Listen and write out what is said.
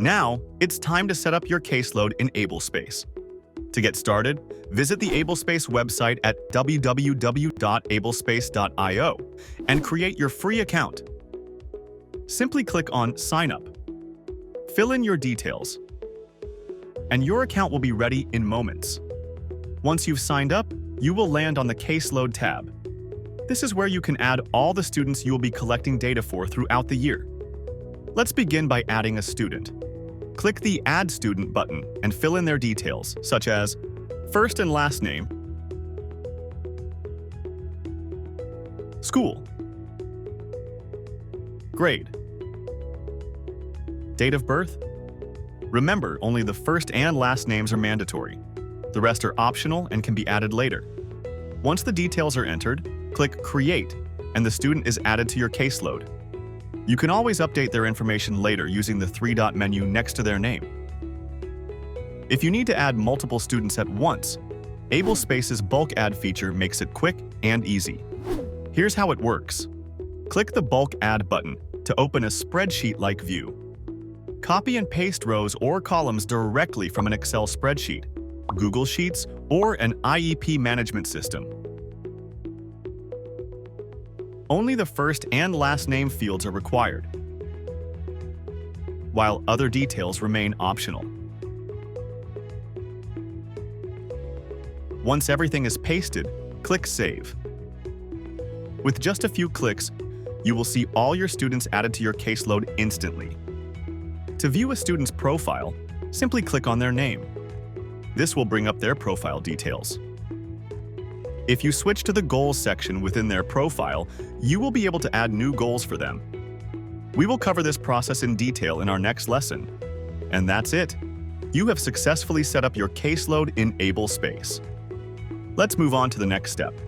Now, it's time to set up your caseload in AbleSpace. To get started, visit the AbleSpace website at www.ablespace.io and create your free account. Simply click on Sign Up. Fill in your details, and your account will be ready in moments. Once you've signed up, you will land on the Caseload tab. This is where you can add all the students you will be collecting data for throughout the year. Let's begin by adding a student. Click the Add Student button and fill in their details, such as first and last name, school, grade, date of birth. Remember, only the first and last names are mandatory. The rest are optional and can be added later. Once the details are entered, click Create, and the student is added to your caseload. You can always update their information later using the three-dot menu next to their name. If you need to add multiple students at once, AbleSpace's bulk add feature makes it quick and easy. Here's how it works. Click the Bulk Add button to open a spreadsheet-like view. Copy and paste rows or columns directly from an Excel spreadsheet, Google Sheets, or an IEP management system. Only the first and last name fields are required, while other details remain optional. Once everything is pasted, click Save. With just a few clicks, you will see all your students added to your caseload instantly. To view a student's profile, simply click on their name. This will bring up their profile details. If you switch to the Goals section within their profile, you will be able to add new goals for them. We will cover this process in detail in our next lesson. And that's it. You have successfully set up your caseload in AbleSpace. Let's move on to the next step.